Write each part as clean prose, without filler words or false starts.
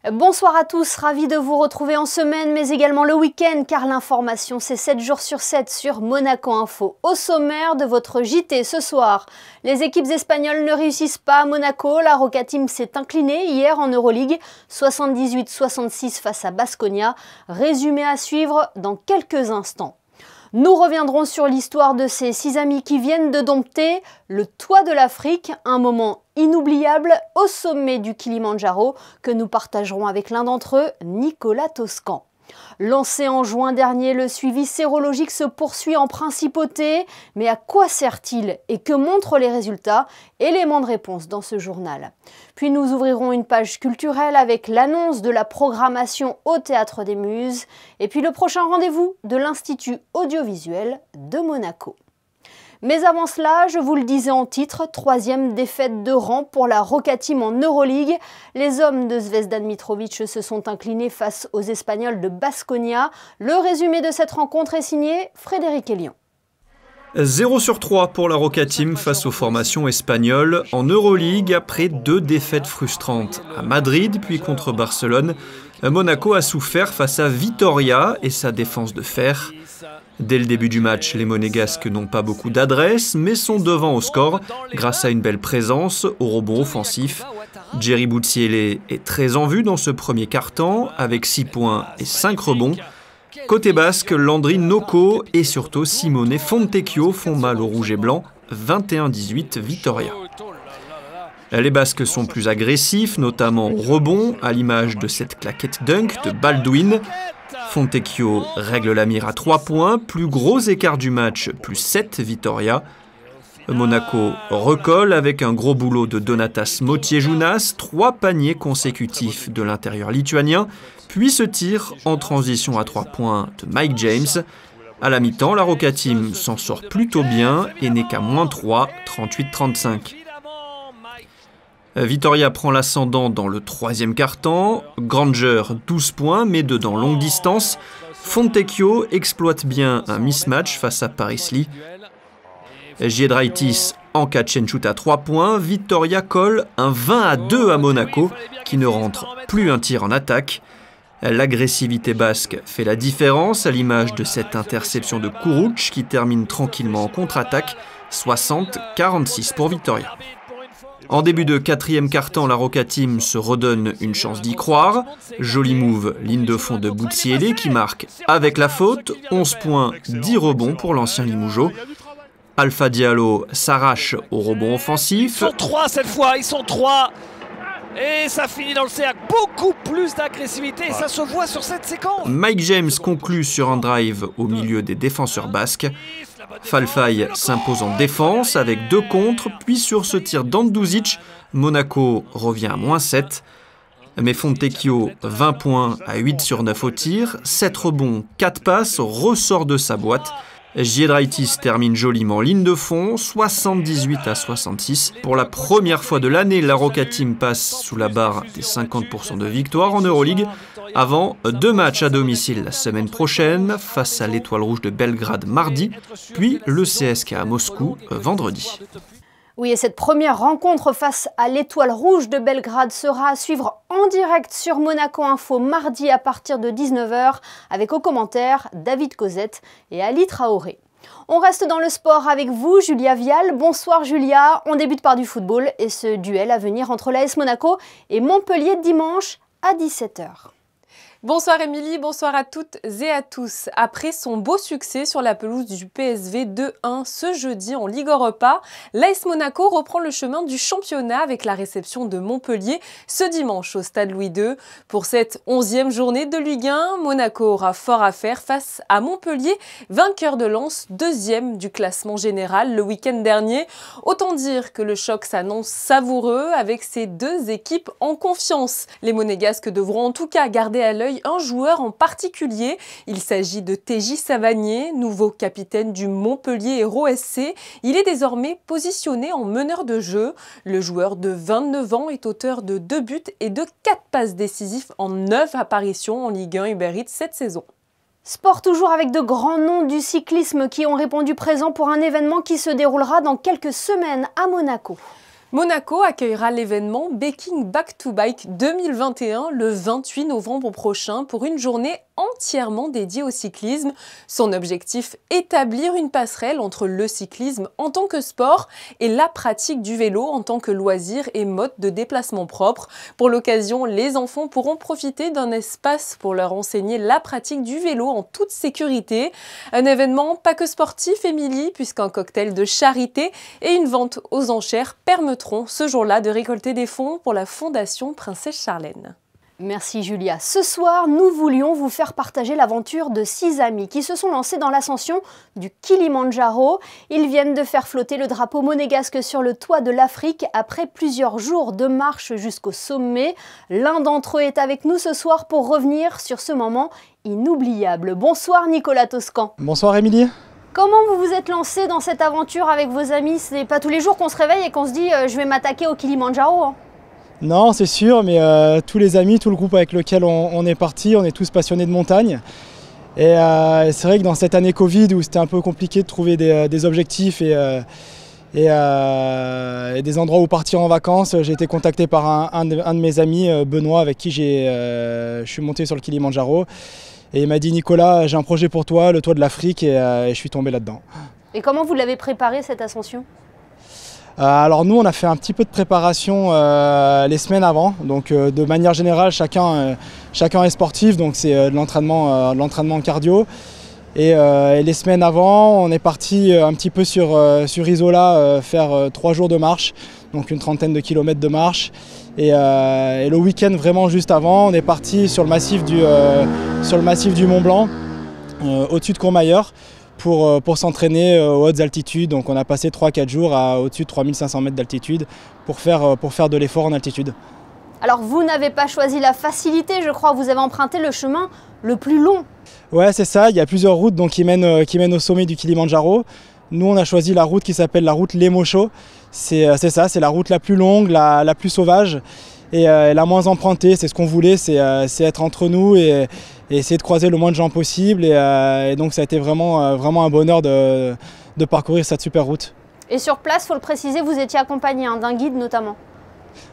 Bonsoir à tous, ravi de vous retrouver en semaine mais également le week-end car l'information c'est 7 jours sur 7 sur Monaco Info. Au sommaire de votre JT ce soir, les équipes espagnoles ne réussissent pas à Monaco, la Roca Team s'est inclinée hier en Euroleague, 78-66 face à Baskonia, résumé à suivre dans quelques instants. Nous reviendrons sur l'histoire de ces 6 amis qui viennent de dompter le toit de l'Afrique, un moment inoubliable au sommet du Kilimandjaro que nous partagerons avec l'un d'entre eux, Nicolas Toscan. Lancé en juin dernier, le suivi sérologique se poursuit en principauté. Mais à quoi sert-il et que montrent les résultats? Élément de réponse dans ce journal. Puis nous ouvrirons une page culturelle avec l'annonce de la programmation au Théâtre des Muses. Et puis le prochain rendez-vous de l'Institut audiovisuel de Monaco. Mais avant cela, je vous le disais en titre, 3e défaite de rang pour la Roca Team en Euroleague. Les hommes de Zvezdan Mitrovic se sont inclinés face aux Espagnols de Baskonia. Le résumé de cette rencontre est signé Frédéric Elian. 0 sur 3 pour la Roca Team face aux formations espagnoles en Euroleague après 2 défaites frustrantes à Madrid puis contre Barcelone. Monaco a souffert face à Vitoria et sa défense de fer. Dès le début du match, les Monégasques n'ont pas beaucoup d'adresse, mais sont devant au score grâce à une belle présence au rebond offensif. Jerry Boutsielé est très en vue dans ce premier quart-temps, avec 6 points et 5 rebonds. Côté basque, Landry Noko et surtout Simone Fontecchio font mal au rouge et blanc, 21-18 Vitoria. Les Basques sont plus agressifs, notamment au rebond, à l'image de cette claquette dunk de Baldwin. Fontecchio règle la mire à 3 points, plus gros écart du match, plus 7 Vitoria. Monaco recolle avec un gros boulot de Donatas Motiejunas, 3 paniers consécutifs de l'intérieur lituanien, puis ce tir en transition à 3 points de Mike James. À la mi-temps, la Roca Team s'en sort plutôt bien et n'est qu'à -3, 38-35. Vitoria prend l'ascendant dans le 3e quart-temps. Granger, 12 points, mais dedans longue distance. Fontecchio exploite bien un mismatch face à Paris Lee. Giedraitis en catch and shoot à 3 points. Vitoria colle un 20-2 à Monaco, qui ne rentre plus un tir en attaque. L'agressivité basque fait la différence, à l'image de cette interception de Kuruc, qui termine tranquillement en contre-attaque, 60-46 pour Vitoria. En début de 4e quart-temps, la Roca Team se redonne une chance d'y croire. Joli move, ligne de fond de Boutsielé qui marque avec la faute. 11 points, 10 rebonds pour l'ancien Limoujo. Alpha Diallo s'arrache au rebond offensif. Ils sont 3 cette fois, ils sont 3. Et ça finit dans le cercle. Beaucoup plus d'agressivité et ça se voit sur cette séquence. Mike James conclut sur un drive au milieu des défenseurs basques. Falfay s'impose en défense avec 2 contres, puis sur ce tir d'Andouzic, Monaco revient à -7. Mais Fontecchio, 20 points à 8 sur 9 au tir, 7 rebonds, 4 passes, ressort de sa boîte. Giedraitis termine joliment ligne de fond, 78-66. Pour la première fois de l'année, la Roca Team passe sous la barre des 50% de victoires en Euroleague, avant 2 matchs à domicile la semaine prochaine, face à l'Étoile Rouge de Belgrade mardi, puis le CSKA à Moscou vendredi. Oui, et cette première rencontre face à l'Étoile Rouge de Belgrade sera à suivre en direct sur Monaco Info mardi à partir de 19h avec aux commentaires David Cosette et Ali Traoré. On reste dans le sport avec vous, Julia Vial. Bonsoir Julia, on débute par du football et ce duel à venir entre l'AS Monaco et Montpellier dimanche à 17h. Bonsoir Émilie, bonsoir à toutes et à tous. Après son beau succès sur la pelouse du PSV 2-1 ce jeudi en Ligue Europa, l'AS Monaco reprend le chemin du championnat avec la réception de Montpellier ce dimanche au Stade Louis II. Pour cette 11e journée de Ligue 1, Monaco aura fort à faire face à Montpellier, vainqueur de Lens, 2e du classement général le week-end dernier. Autant dire que le choc s'annonce savoureux avec ces 2 équipes en confiance. Les Monégasques devront en tout cas garder à l'œil un joueur en particulier. Il s'agit de TJ Savanier, nouveau capitaine du Montpellier Hérault SC. Il est désormais positionné en meneur de jeu. Le joueur de 29 ans est auteur de 2 buts et de 4 passes décisives en 9 apparitions en Ligue 1 Uber Eats cette saison. Sport toujours avec de grands noms du cyclisme qui ont répondu présent pour un événement qui se déroulera dans quelques semaines à Monaco. Monaco accueillera l'événement Baking Back to Bike 2021 le 28 novembre prochain pour une journée entièrement dédiée au cyclisme. Son objectif, établir une passerelle entre le cyclisme en tant que sport et la pratique du vélo en tant que loisir et mode de déplacement propre. Pour l'occasion, les enfants pourront profiter d'un espace pour leur enseigner la pratique du vélo en toute sécurité. Un événement pas que sportif, Émilie, puisqu'un cocktail de charité et une vente aux enchères permettront ce jour-là de récolter des fonds pour la Fondation Princesse Charlène. Merci Julia. Ce soir, nous voulions vous faire partager l'aventure de 6 amis qui se sont lancés dans l'ascension du Kilimandjaro. Ils viennent de faire flotter le drapeau monégasque sur le toit de l'Afrique après plusieurs jours de marche jusqu'au sommet. L'un d'entre eux est avec nous ce soir pour revenir sur ce moment inoubliable. Bonsoir Nicolas Toscan. Bonsoir Émilie. Comment vous vous êtes lancé dans cette aventure avec vos amis? Ce n'est pas tous les jours qu'on se réveille et qu'on se dit je vais m'attaquer au Kilimandjaro. Hein. Non, c'est sûr, mais tous les amis, tout le groupe avec lequel on est parti, on est tous passionnés de montagne. Et c'est vrai que dans cette année Covid où c'était un peu compliqué de trouver des objectifs et des endroits où partir en vacances, j'ai été contacté par un de mes amis, Benoît, avec qui je suis monté sur le Kilimandjaro. Et il m'a dit « Nicolas, j'ai un projet pour toi, le toit de l'Afrique » et je suis tombé là-dedans. Et comment vous l'avez préparé cette ascension? Alors nous, on a fait un petit peu de préparation les semaines avant. Donc de manière générale, chacun est sportif, donc c'est de l'entraînement cardio. Et les semaines avant, on est parti un petit peu sur Isola faire 3 jours de marche, donc une trentaine de kilomètres de marche. Et le week-end vraiment juste avant, on est parti sur le massif du Mont Blanc, au-dessus de Courmayeur, pour s'entraîner aux hautes altitudes. Donc on a passé 3-4 jours au-dessus de 3500 mètres d'altitude pour faire de l'effort en altitude. Alors vous n'avez pas choisi la facilité, je crois, vous avez emprunté le chemin le plus long. Ouais, c'est ça, il y a plusieurs routes donc, qui mènent au sommet du Kilimandjaro. Nous, on a choisi la route qui s'appelle la route Lemosho. C'est ça, c'est la route la plus longue, la plus sauvage et la moins empruntée. C'est ce qu'on voulait, c'est être entre nous et essayer de croiser le moins de gens possible. Et donc ça a été vraiment un bonheur de parcourir cette super route. Et sur place, il faut le préciser, vous étiez accompagné d'un guide notamment.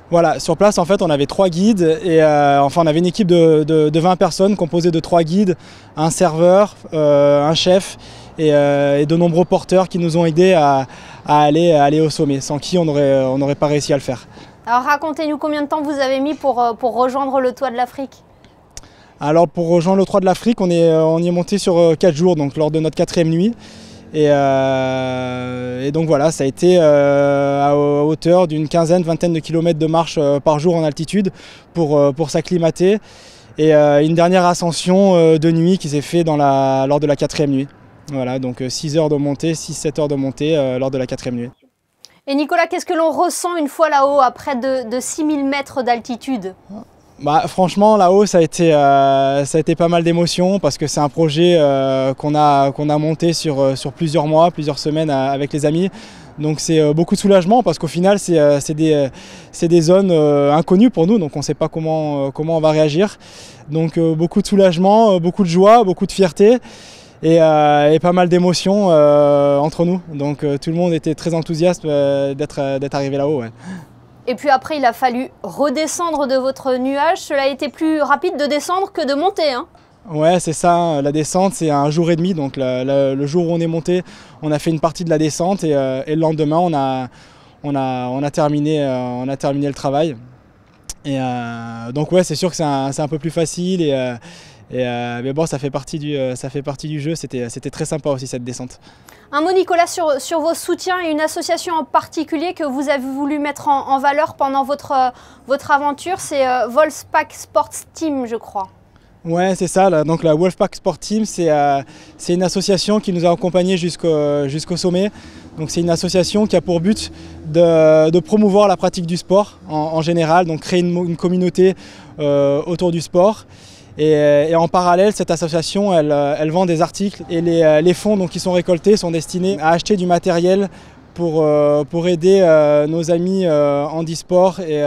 Voilà, sur place en fait on avait 3 guides et on avait une équipe de 20 personnes composée de 3 guides, un serveur, un chef et de nombreux porteurs qui nous ont aidés à aller au sommet, sans qui on n'aurait pas réussi à le faire. Alors racontez-nous combien de temps vous avez mis pour rejoindre le toit de l'Afrique? Alors pour rejoindre le toit de l'Afrique, on y est monté sur 4 jours, donc lors de notre 4e nuit. Et donc voilà, ça a été à hauteur d'une vingtaine de kilomètres de marche par jour en altitude pour s'acclimater. Et une dernière ascension de nuit qui s'est faite lors de la 4e nuit. Voilà, donc 6 heures de montée, 6-7 heures de montée lors de la 4e nuit. Et Nicolas, qu'est-ce que l'on ressent une fois là-haut, à près de 6000 mètres d'altitude? Franchement, là-haut, ça a été pas mal d'émotions parce que c'est un projet qu'on a monté sur plusieurs mois, plusieurs semaines avec les amis. Donc c'est beaucoup de soulagement parce qu'au final, c'est des zones inconnues pour nous, donc on ne sait pas comment on va réagir. Donc beaucoup de soulagement, beaucoup de joie, beaucoup de fierté et pas mal d'émotions entre nous. Donc tout le monde était très enthousiaste d'être arrivé là-haut. Ouais. Et puis après, il a fallu redescendre de votre nuage. Cela a été plus rapide de descendre que de monter, hein? Ouais, c'est ça. La descente, c'est 1 jour et demi. Donc le jour où on est monté, on a fait une partie de la descente et le lendemain, on a terminé le travail. Et donc ouais, c'est sûr que c'est un peu plus facile mais bon, ça fait partie du jeu. C'était très sympa aussi cette descente. Un mot Nicolas sur vos soutiens et une association en particulier que vous avez voulu mettre en valeur pendant votre aventure, c'est Wolfpack Sports Team, je crois. Ouais, c'est ça. Donc la Wolfpack Sport Team, c'est une association qui nous a accompagnés jusqu'au sommet. Donc c'est une association qui a pour but de promouvoir la pratique du sport en général, donc créer une communauté autour du sport. Et en parallèle, cette association, elle vend des articles et les fonds donc, qui sont récoltés sont destinés à acheter du matériel pour aider nos amis handisport et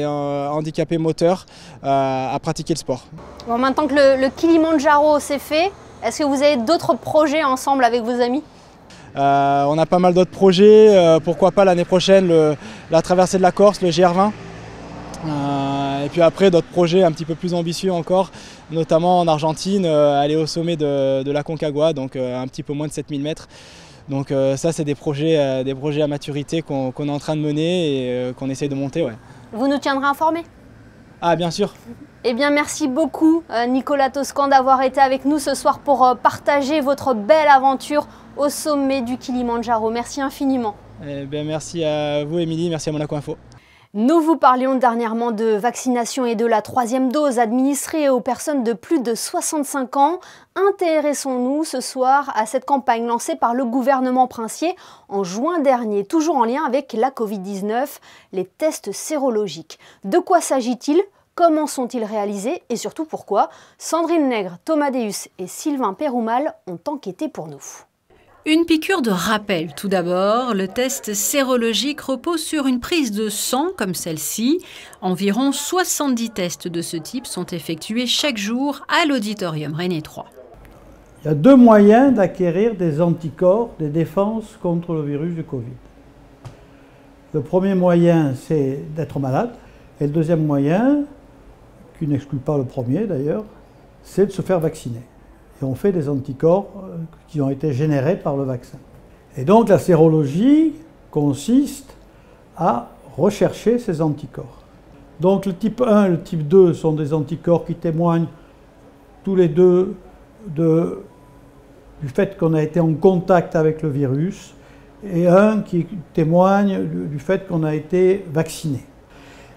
handicapés moteurs à pratiquer le sport. Bon, maintenant que le Kilimandjaro s'est fait, est-ce que vous avez d'autres projets ensemble avec vos amis ? On a pas mal d'autres projets, pourquoi pas l'année prochaine la traversée de la Corse, le GR20. Et puis après d'autres projets un petit peu plus ambitieux encore, notamment en Argentine, aller au sommet de la Concagua, donc un petit peu moins de 7000 mètres. Donc ça c'est des projets à maturité qu'on est en train de mener et qu'on essaye de monter. Ouais. Vous nous tiendrez informés? Ah bien sûr. Eh bien merci beaucoup Nicolas Toscan d'avoir été avec nous ce soir pour partager votre belle aventure au sommet du Kilimandjaro. Merci infiniment. Eh bien, merci à vous Émilie, merci à Monaco Info. Nous vous parlions dernièrement de vaccination et de la 3e dose administrée aux personnes de plus de 65 ans. Intéressons-nous ce soir à cette campagne lancée par le gouvernement princier en juin dernier, toujours en lien avec la Covid-19, les tests sérologiques. De quoi s'agit-il ? Comment sont-ils réalisés et surtout pourquoi? Sandrine Nègre, Thomas Deus et Sylvain Péroumal ont enquêté pour nous. Une piqûre de rappel tout d'abord. Le test sérologique repose sur une prise de sang comme celle-ci. Environ 70 tests de ce type sont effectués chaque jour à l'auditorium René III. Il y a 2 moyens d'acquérir des anticorps, des défenses contre le virus du Covid. Le premier moyen, c'est d'être malade. Et le deuxième moyen, qui n'exclut pas le premier d'ailleurs, c'est de se faire vacciner. Et on fait des anticorps qui ont été générés par le vaccin. Et donc la sérologie consiste à rechercher ces anticorps. Donc le type 1 et le type 2 sont des anticorps qui témoignent tous les deux du fait qu'on a été en contact avec le virus, et un qui témoigne du fait qu'on a été vacciné.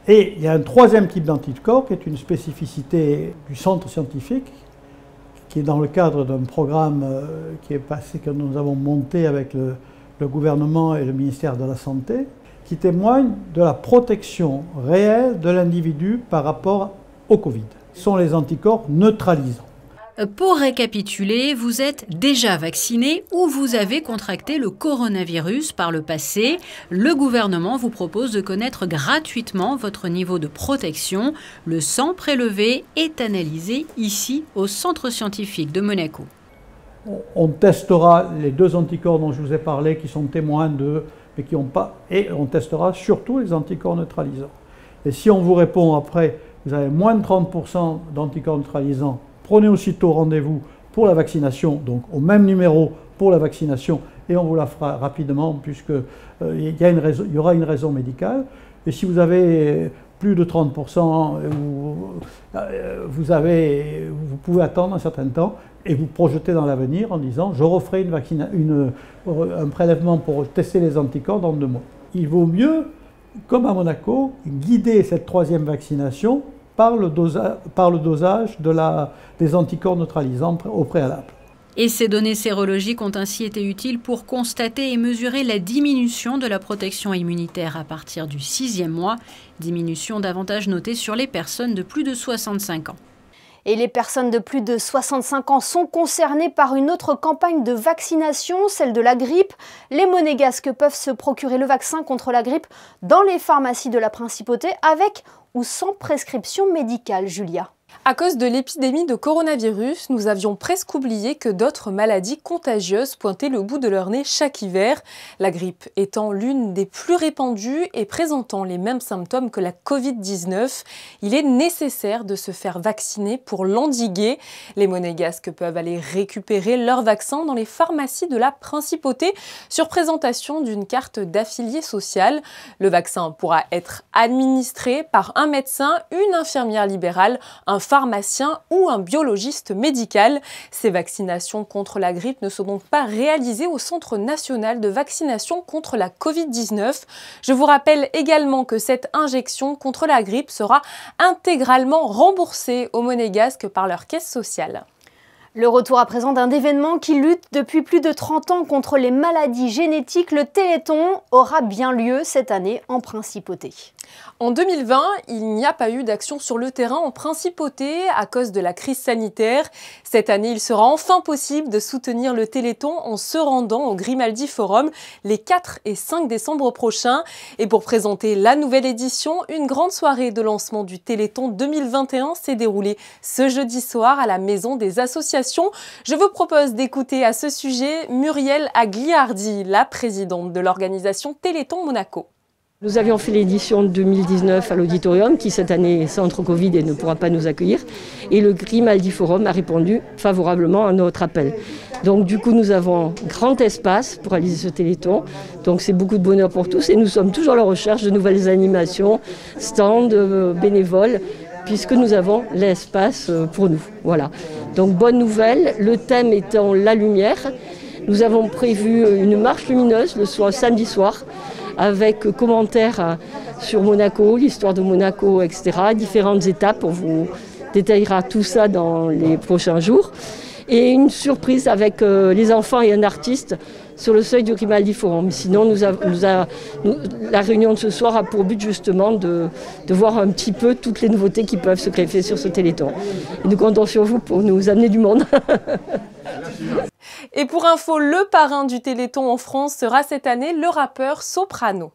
Et il y a un 3e type d'anticorps qui est une spécificité du centre scientifique, qui est dans le cadre d'un programme que nous avons monté avec le gouvernement et le ministère de la Santé, qui témoigne de la protection réelle de l'individu par rapport au Covid. Ce sont les anticorps neutralisants. Pour récapituler, vous êtes déjà vacciné ou vous avez contracté le coronavirus par le passé. Le gouvernement vous propose de connaître gratuitement votre niveau de protection. Le sang prélevé est analysé ici au centre scientifique de Monaco. On testera les 2 anticorps dont je vous ai parlé qui sont témoins mais qui n'ont pas, et on testera surtout les anticorps neutralisants. Et si on vous répond après, vous avez moins de 30% d'anticorps neutralisants, prenez aussitôt rendez-vous pour la vaccination, donc au même numéro pour la vaccination, et on vous la fera rapidement puisqu'il y aura une raison médicale. Et si vous avez plus de 30%, vous pouvez attendre un certain temps et vous projeter dans l'avenir en disant « je referai un prélèvement pour tester les anticorps dans 2 mois ». Il vaut mieux, comme à Monaco, guider cette 3e vaccination par le dosage des anticorps neutralisants au préalable. Et ces données sérologiques ont ainsi été utiles pour constater et mesurer la diminution de la protection immunitaire à partir du 6e mois, diminution davantage notée sur les personnes de plus de 65 ans. Et les personnes de plus de 65 ans sont concernées par une autre campagne de vaccination, celle de la grippe. Les Monégasques peuvent se procurer le vaccin contre la grippe dans les pharmacies de la Principauté avec ou sans prescription médicale, Julia. À cause de l'épidémie de coronavirus, nous avions presque oublié que d'autres maladies contagieuses pointaient le bout de leur nez chaque hiver. La grippe étant l'une des plus répandues et présentant les mêmes symptômes que la Covid-19, il est nécessaire de se faire vacciner pour l'endiguer. Les Monégasques peuvent aller récupérer leur vaccin dans les pharmacies de la Principauté sur présentation d'une carte d'affilié social. Le vaccin pourra être administré par un médecin, une infirmière libérale, un pharmacien ou un biologiste médical. Ces vaccinations contre la grippe ne sont donc pas réalisées au Centre national de vaccination contre la Covid-19. Je vous rappelle également que cette injection contre la grippe sera intégralement remboursée aux Monégasques par leur caisse sociale. Le retour à présent d'un événement qui lutte depuis plus de 30 ans contre les maladies génétiques. Le Téléthon aura bien lieu cette année en Principauté. En 2020, il n'y a pas eu d'action sur le terrain en principauté à cause de la crise sanitaire. Cette année, il sera enfin possible de soutenir le Téléthon en se rendant au Grimaldi Forum les 4 et 5 décembre prochains. Et pour présenter la nouvelle édition, une grande soirée de lancement du Téléthon 2021 s'est déroulée ce jeudi soir à la Maison des Associations. Je vous propose d'écouter à ce sujet Muriel Agliardi, la présidente de l'organisation Téléthon Monaco. Nous avions fait l'édition 2019 à l'auditorium qui cette année est centre Covid et ne pourra pas nous accueillir. Et le Grimaldi Forum a répondu favorablement à notre appel. Donc du coup nous avons grand espace pour réaliser ce téléthon. Donc c'est beaucoup de bonheur pour tous et nous sommes toujours à la recherche de nouvelles animations, stands, bénévoles, puisque nous avons l'espace pour nous. Voilà. Donc bonne nouvelle, le thème étant la lumière. Nous avons prévu une marche lumineuse le samedi soir, avec commentaires sur Monaco, l'histoire de Monaco, etc. Différentes étapes, on vous détaillera tout ça dans les prochains jours. Et une surprise avec les enfants et un artiste sur le seuil du Grimaldi Forum. Sinon, la réunion de ce soir a pour but justement de voir un petit peu toutes les nouveautés qui peuvent se greffer sur ce Téléthon. Et nous comptons sur vous pour nous amener du monde. Et pour info, le parrain du Téléthon en France sera cette année le rappeur Soprano.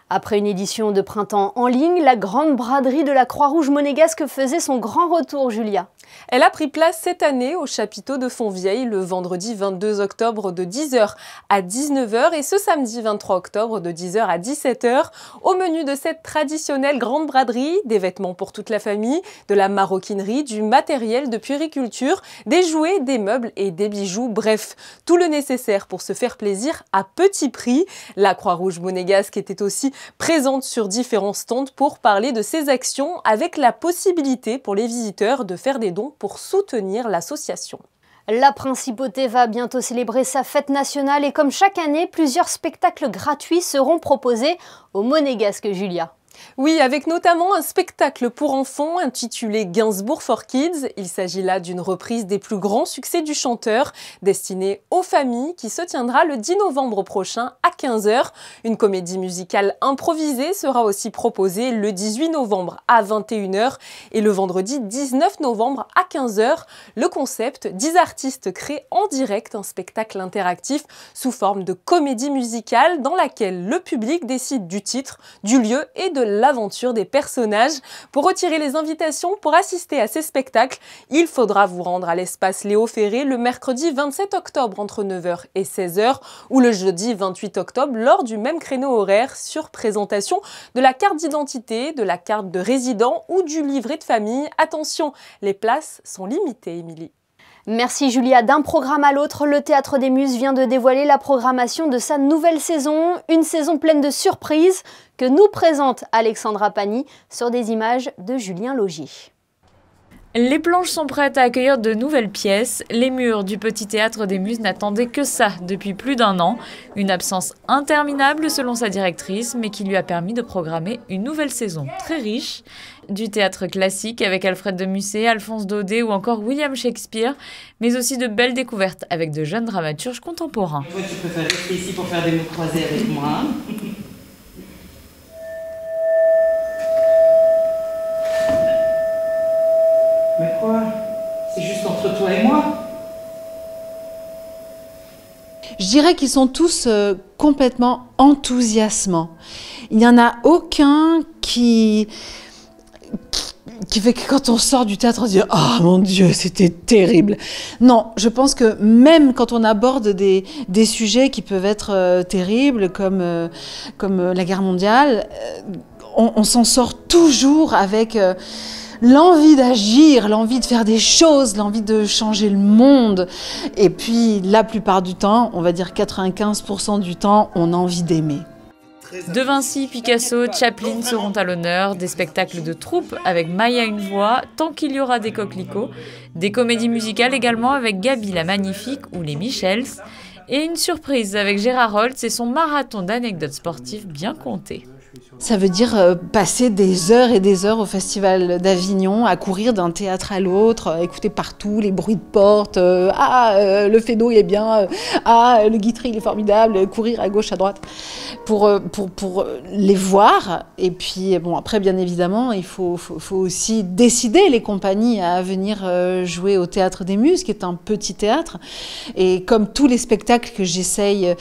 Après une édition de printemps en ligne, la grande braderie de la Croix-Rouge monégasque faisait son grand retour, Julia. Elle a pris place cette année au chapiteau de Fontvieille le vendredi 22 octobre de 10h à 19h et ce samedi 23 octobre de 10h à 17h. Au menu de cette traditionnelle grande braderie, des vêtements pour toute la famille, de la maroquinerie, du matériel de puériculture, des jouets, des meubles et des bijoux, bref, tout le nécessaire pour se faire plaisir à petit prix. La Croix-Rouge monégasque était aussi présente sur différents stands pour parler de ses actions avec la possibilité pour les visiteurs de faire des dons pour soutenir l'association. La Principauté va bientôt célébrer sa fête nationale et comme chaque année, plusieurs spectacles gratuits seront proposés aux Monégasques, Julia. Oui, avec notamment un spectacle pour enfants intitulé Gainsbourg for Kids. Il s'agit là d'une reprise des plus grands succès du chanteur, destiné aux familles, qui se tiendra le 10 novembre prochain à 15h. Une comédie musicale improvisée sera aussi proposée le 18 novembre à 21h et le vendredi 19 novembre à 15h. Le concept, 10 artistes créent en direct un spectacle interactif sous forme de comédie musicale dans laquelle le public décide du titre, du lieu et de l'aventure des personnages. Pour retirer les invitations pour assister à ces spectacles, il faudra vous rendre à l'espace Léo Ferré le mercredi 27 octobre entre 9h et 16h ou le jeudi 28 octobre lors du même créneau horaire sur présentation de la carte d'identité, de la carte de résident ou du livret de famille. Attention, les places sont limitées, Émilie. Merci Julia. D'un programme à l'autre, le Théâtre des Muses vient de dévoiler la programmation de sa nouvelle saison. Une saison pleine de surprises que nous présente Alexandra Pani sur des images de Julien Logier. Les planches sont prêtes à accueillir de nouvelles pièces. Les murs du Petit Théâtre des Muses n'attendaient que ça depuis plus d'1 an. Une absence interminable selon sa directrice, mais qui lui a permis de programmer une nouvelle saison très riche. Du théâtre classique avec Alfred de Musset, Alphonse Daudet ou encore William Shakespeare, mais aussi de belles découvertes avec de jeunes dramaturges contemporains. Toi, tu préfères rester ici pour faire des mots croisés avec moi. Mais quoi? C'est juste entre toi et moi? Je dirais qu'ils sont tous complètement enthousiasmants. Il n'y en a aucun qui fait que quand on sort du théâtre, on se dit « Oh mon Dieu, c'était terrible !» Non, je pense que même quand on aborde des sujets qui peuvent être terribles, comme la guerre mondiale, on s'en sort toujours avec l'envie d'agir, l'envie de faire des choses, l'envie de changer le monde. Et puis, la plupart du temps, on va dire 95% du temps, on a envie d'aimer. De Vinci, Picasso, Chaplin seront à l'honneur, des spectacles de troupe avec Maya une voix, tant qu'il y aura des coquelicots, des comédies musicales également avec Gabi la Magnifique ou les Michels, et une surprise avec Gérard Holtz et son marathon d'anecdotes sportives bien comptées. Ça veut dire passer des heures et des heures au Festival d'Avignon, à courir d'un théâtre à l'autre, à écouter partout les bruits de porte, le Feydeau il est bien, le Guitry il est formidable, courir à gauche, à droite, pour les voir. Et puis bon, après bien évidemment, il faut aussi décider les compagnies à venir jouer au Théâtre des Muses, qui est un petit théâtre. Et comme tous les spectacles que j'essaye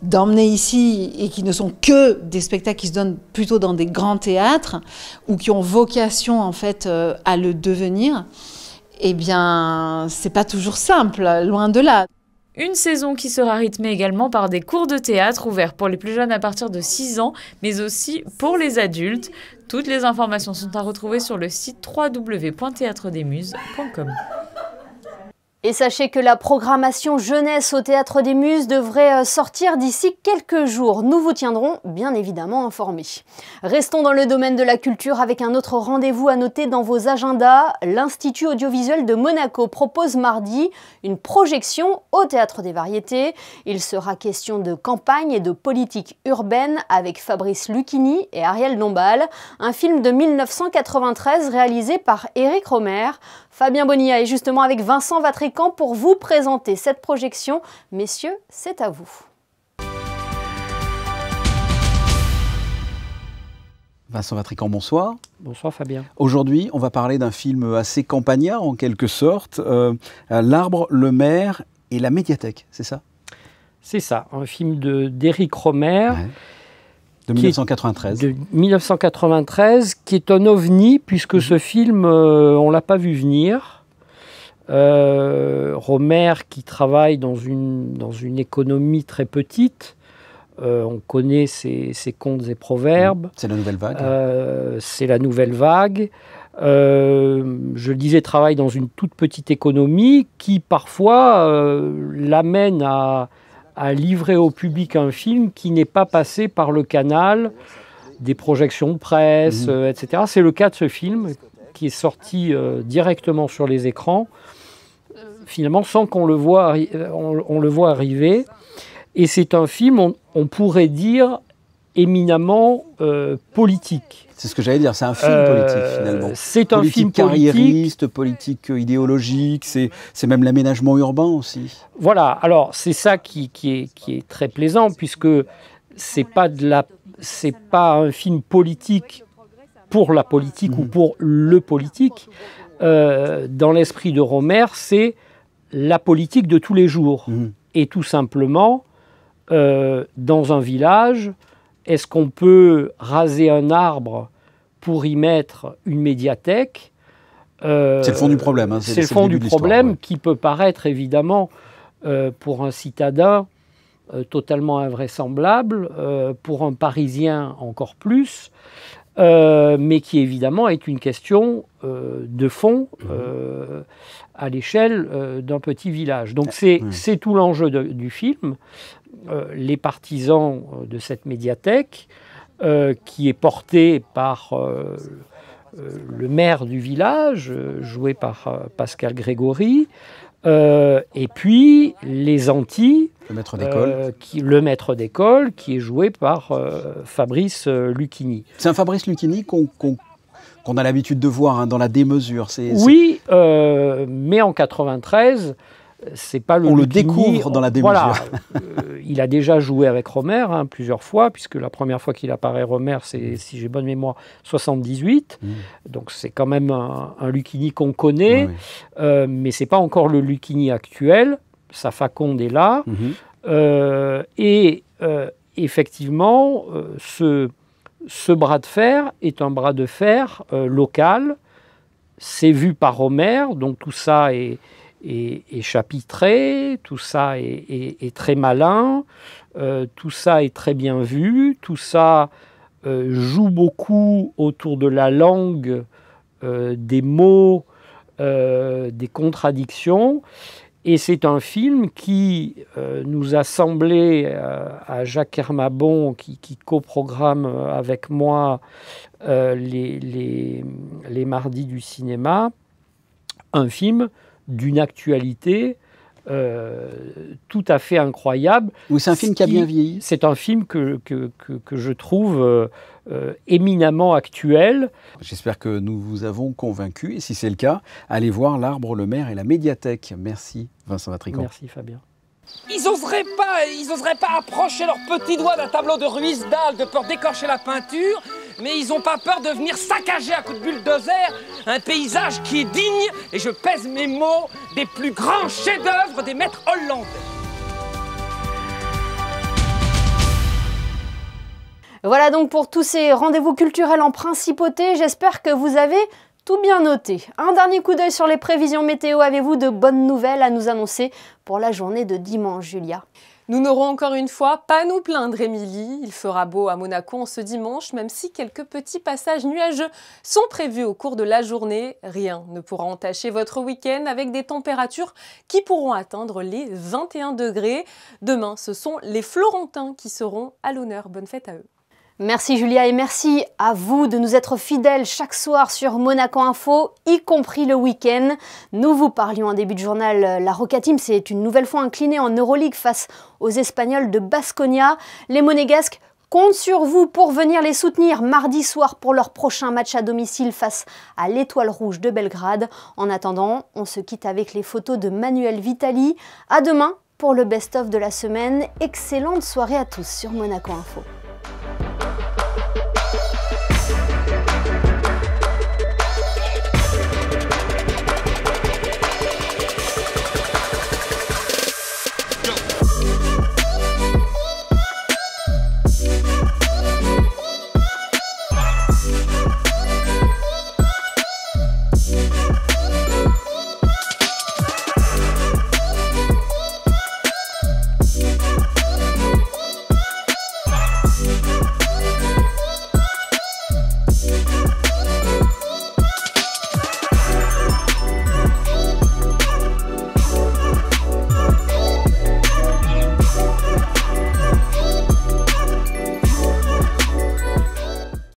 d'emmener ici, et qui ne sont que des spectacles qui se donnent plutôt dans des grands théâtres, ou qui ont vocation en fait à le devenir, eh bien c'est pas toujours simple, loin de là. Une saison qui sera rythmée également par des cours de théâtre ouverts pour les plus jeunes à partir de 6 ans, mais aussi pour les adultes. Toutes les informations sont à retrouver sur le site www.theatredesmuses.com. Et sachez que la programmation jeunesse au Théâtre des Muses devrait sortir d'ici quelques jours. Nous vous tiendrons bien évidemment informés. Restons dans le domaine de la culture avec un autre rendez-vous à noter dans vos agendas. L'Institut audiovisuel de Monaco propose mardi une projection au Théâtre des Variétés. Il sera question de campagne et de politique urbaine avec Fabrice Lucchini et Ariel Dombal. Un film de 1993 réalisé par Éric Rohmer. Fabien Bonilla est justement avec Vincent Vatrican pour vous présenter cette projection. Messieurs, c'est à vous. Vincent Vatrican, bonsoir. Bonsoir Fabien. Aujourd'hui, on va parler d'un film assez campagnard en quelque sorte, L'Arbre, le maire et la médiathèque, c'est ça? C'est ça, un film d'Éric Rohmer. Ouais. De 1993. De 1993, qui est un ovni, puisque ce film, on ne l'a pas vu venir. Rohmer, qui travaille dans une économie très petite, on connaît ses contes et proverbes. C'est la nouvelle vague. C'est la nouvelle vague. Je le disais, travaille dans une toute petite économie qui, parfois, l'amène à livrer au public un film qui n'est pas passé par le canal des projections de presse, etc. C'est le cas de ce film qui est sorti directement sur les écrans, finalement sans qu'on le voit, on le voit arriver. Et c'est un film, on pourrait dire, éminemment politique. C'est ce que j'allais dire, c'est un film politique finalement. C'est un film carriériste, politique idéologique, c'est même l'aménagement urbain aussi. Voilà, alors c'est ça qui est très plaisant, puisque c'est pas un film politique pour la politique ou pour le politique. Dans l'esprit de Rohmer, c'est la politique de tous les jours. Et tout simplement, dans un village, est-ce qu'on peut raser un arbre pour y mettre une médiathèque? C'est le fond du problème. Hein, c'est le fond du problème qui peut paraître évidemment pour un citadin totalement invraisemblable, pour un Parisien encore plus, mais qui évidemment est une question de fond à l'échelle d'un petit village. Donc c'est tout l'enjeu du film. Les partisans de cette médiathèque, qui est portée par le maire du village, joué par Pascal Grégory, et puis les antis, le maître d'école, qui est joué par Fabrice Lucchini. C'est un Fabrice Lucchini qu'on a l'habitude de voir dans la démesure. Oui, mais en 93... c'est pas le On Lucchini, le découvre dans la démesure. Voilà, il a déjà joué avec Rohmer plusieurs fois, puisque la première fois qu'il apparaît Rohmer, c'est, si j'ai bonne mémoire, 78. Donc c'est quand même un Lucchini qu'on connaît, mais c'est pas encore le Lucchini actuel. Sa Faconde est là. Effectivement, ce bras de fer est un bras de fer local. C'est vu par Rohmer, donc tout ça est chapitré, tout ça est très malin, tout ça est très bien vu, tout ça joue beaucoup autour de la langue, des mots, des contradictions. Et c'est un film qui nous a semblé, à Jacques Hermabon, qui coprogramme avec moi les mardis du cinéma, un film d'une actualité tout à fait incroyable. Oui, c'est un film qui a bien vieilli. C'est un film que je trouve éminemment actuel. J'espère que nous vous avons convaincu. Et si c'est le cas, allez voir L'Arbre, le Maire et la médiathèque. Merci Vincent Vatrican. Merci Fabien. Ils oseraient pas approcher leurs petits doigts d'un tableau de Ruisdael de peur d'écorcher la peinture, mais ils n'ont pas peur de venir saccager à coups de bulldozer un paysage qui est digne, et je pèse mes mots, des plus grands chefs-d'œuvre des maîtres hollandais. Voilà donc pour tous ces rendez-vous culturels en principauté. J'espère que vous avez tout bien noté. Un dernier coup d'œil sur les prévisions météo. Avez-vous de bonnes nouvelles à nous annoncer pour la journée de dimanche, Julia? Nous n'aurons encore une fois pas à nous plaindre, Émilie. Il fera beau à Monaco en ce dimanche, même si quelques petits passages nuageux sont prévus au cours de la journée. Rien ne pourra entacher votre week-end avec des températures qui pourront atteindre les 21 degrés. Demain, ce sont les Florentins qui seront à l'honneur. Bonne fête à eux. Merci Julia et merci à vous de nous être fidèles chaque soir sur Monaco Info, y compris le week-end. Nous vous parlions en début de journal, la Roca Team s'est une nouvelle fois inclinée en Euroleague face aux Espagnols de Baskonia. Les Monégasques comptent sur vous pour venir les soutenir mardi soir pour leur prochain match à domicile face à l'Étoile Rouge de Belgrade. En attendant, on se quitte avec les photos de Manuel Vitali. À demain pour le best-of de la semaine. Excellente soirée à tous sur Monaco Info.